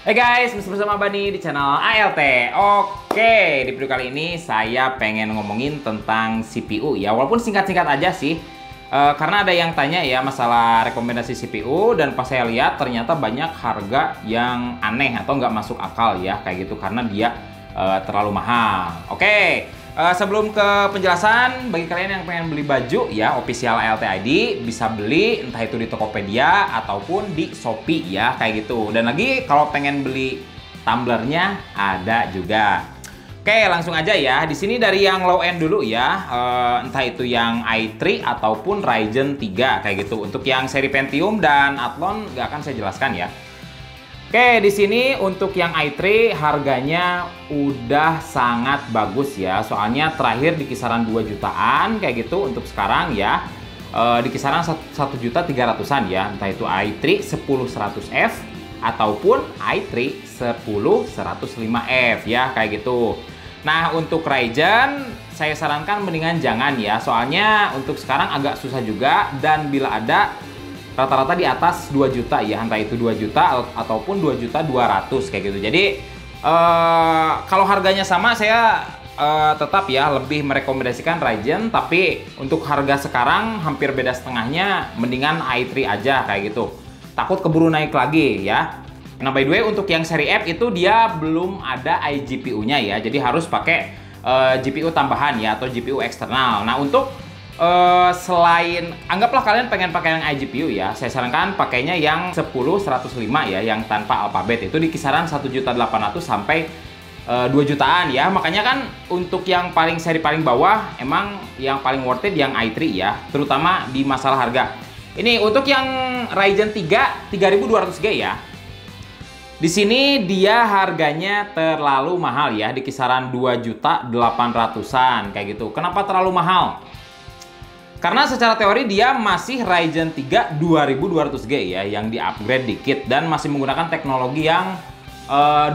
Hey guys, masih bersama Bani di channel ALT. Oke, di video kali ini saya pengen ngomongin tentang CPU ya, walaupun singkat-singkat aja sih. Karena ada yang tanya ya masalah rekomendasi CPU, dan pas saya lihat ternyata banyak harga yang aneh atau nggak masuk akal ya kayak gitu karena dia terlalu mahal. Oke, sebelum ke penjelasan, bagi kalian yang pengen beli baju ya official ALT ID, bisa beli entah itu di Tokopedia ataupun di Shopee ya kayak gitu. Dan lagi kalau pengen beli tumblernya ada juga. Oke, langsung aja ya. Di sini dari yang low end dulu ya, entah itu yang i3 ataupun Ryzen 3 kayak gitu. Untuk yang seri Pentium dan Athlon nggak akan saya jelaskan ya. Oke, di sini untuk yang i3 harganya udah sangat bagus ya. Soalnya terakhir di kisaran 2 jutaan kayak gitu untuk sekarang ya. Di kisaran 1.300.000-an ya. Entah itu i3 10100F ataupun i3 10105F ya kayak gitu. Nah, untuk Ryzen saya sarankan mendingan jangan ya. Soalnya untuk sekarang agak susah juga, dan bila ada rata-rata di atas 2 juta ya, entah itu 2 juta ataupun 2.200.000 kayak gitu. Jadi kalau harganya sama, saya tetap ya lebih merekomendasikan Ryzen, tapi untuk harga sekarang hampir beda setengahnya, mendingan i3 aja kayak gitu. Takut keburu naik lagi ya. Nah, by the way, untuk yang seri F itu dia belum ada iGPU-nya ya, jadi harus pakai GPU tambahan ya, atau GPU eksternal. Nah, untuk selain, anggaplah kalian pengen pakai yang iGPU ya, saya sarankan pakainya yang 10105 ya, yang tanpa alfabet, itu di kisaran 1.800.000 sampai 2 jutaan ya. Makanya kan untuk yang paling seri paling bawah, emang yang paling worth it yang i3 ya, terutama di masalah harga. Ini untuk yang Ryzen 3 3200G ya. Di sini dia harganya terlalu mahal ya, di kisaran 2.800.000-an kayak gitu. Kenapa terlalu mahal? Karena secara teori dia masih Ryzen 3 2200G ya, yang di-upgrade dikit dan masih menggunakan teknologi yang 12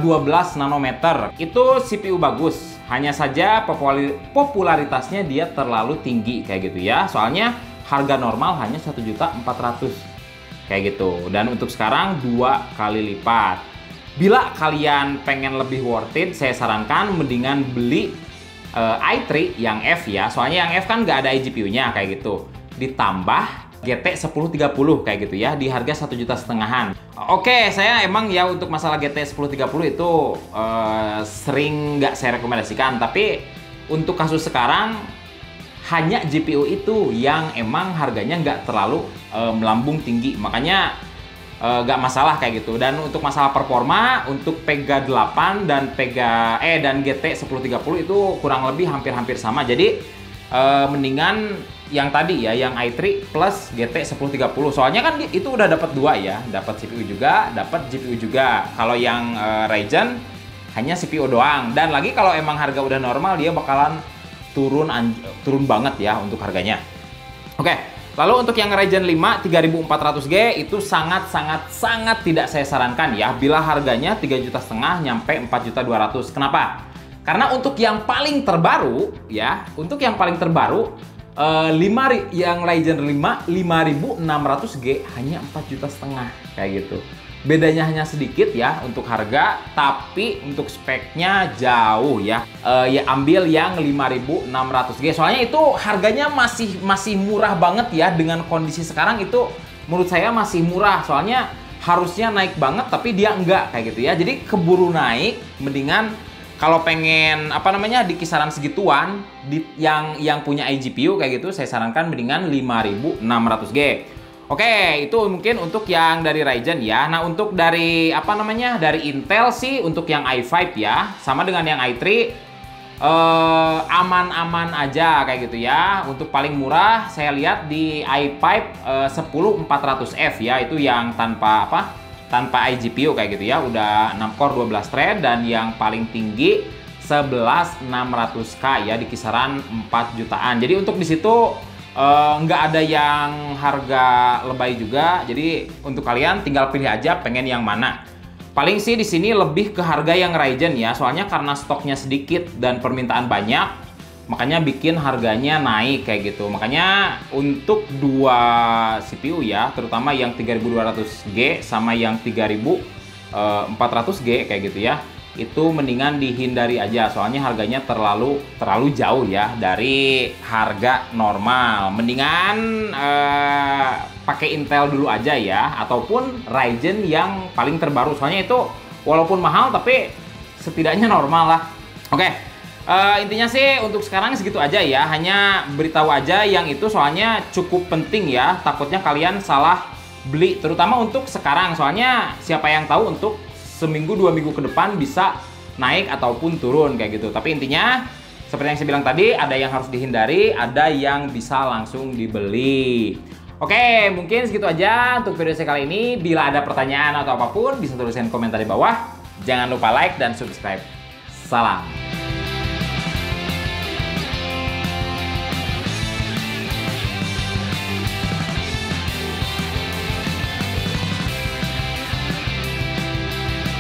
nanometer. Itu CPU bagus, hanya saja popularitasnya dia terlalu tinggi kayak gitu ya. Soalnya harga normal hanya 1.400.000 kayak gitu. Dan untuk sekarang 2 kali lipat. Bila kalian pengen lebih worth it, saya sarankan mendingan beli i3 yang F ya. Soalnya yang F kan nggak ada iGPU-nya kayak gitu. Ditambah GT 1030 kayak gitu ya, di harga 1,5 juta. Oke, saya emang ya untuk masalah GT 1030 itu sering nggak saya rekomendasikan. Tapi untuk kasus sekarang, hanya GPU itu yang emang harganya nggak terlalu melambung tinggi. Makanya nggak masalah kayak gitu. Dan untuk masalah performa, untuk Vega 8 dan dan GT 1030 itu kurang lebih hampir-hampir sama. Jadi mendingan yang tadi ya, yang i3 plus GT 1030. Soalnya kan itu udah dapat 2 ya, dapat CPU juga, dapat GPU juga. Kalau yang Ryzen hanya CPU doang. Dan lagi kalau emang harga udah normal, dia bakalan turun banget ya untuk harganya. Oke. Lalu untuk yang Ryzen 5 3400G itu sangat tidak saya sarankan ya, bila harganya 3,5 juta nyampe 4.200.000. Kenapa? Karena untuk yang paling terbaru ya, yang Ryzen 5 5600G hanya 4,5 juta kayak gitu. Bedanya hanya sedikit ya untuk harga, tapi untuk speknya jauh ya. Ya ambil yang 5600G. Soalnya itu harganya masih murah banget ya, dengan kondisi sekarang itu menurut saya masih murah. Soalnya harusnya naik banget tapi dia enggak kayak gitu ya. Jadi keburu naik, mendingan kalau pengen di kisaran segituan yang punya iGPU kayak gitu, saya sarankan mendingan 5600G. Oke, itu mungkin untuk yang dari Ryzen ya. Nah, untuk dari dari Intel sih, untuk yang i5 ya, sama dengan yang i3 aman-aman aja kayak gitu ya. Untuk paling murah saya lihat di i5 10400F ya, itu yang tanpa iGPU kayak gitu ya. Udah 6 core 12 thread, dan yang paling tinggi 11600K ya, di kisaran 4 jutaan. Jadi untuk di situ nggak ada yang harga lebay juga, jadi untuk kalian tinggal pilih aja pengen yang mana. Paling sih di sini lebih ke harga yang Ryzen ya, soalnya karena stoknya sedikit dan permintaan banyak, makanya bikin harganya naik kayak gitu. Makanya untuk 2 CPU ya, terutama yang 3200G sama yang 3000 400G kayak gitu ya, itu mendingan dihindari aja, soalnya harganya terlalu jauh ya dari harga normal. Mendingan pakai Intel dulu aja ya, ataupun Ryzen yang paling terbaru, soalnya itu walaupun mahal tapi setidaknya normal lah. Oke, intinya sih untuk sekarang segitu aja ya, hanya beritahu aja yang itu soalnya cukup penting ya, takutnya kalian salah beli, terutama untuk sekarang, soalnya siapa yang tahu untuk seminggu 2 minggu ke depan bisa naik ataupun turun kayak gitu. Tapi intinya seperti yang saya bilang tadi, ada yang harus dihindari, ada yang bisa langsung dibeli. Oke, mungkin segitu aja untuk video saya kali ini. Bila ada pertanyaan atau apapun, bisa tuliskan komentar di bawah. Jangan lupa like dan subscribe. Salam.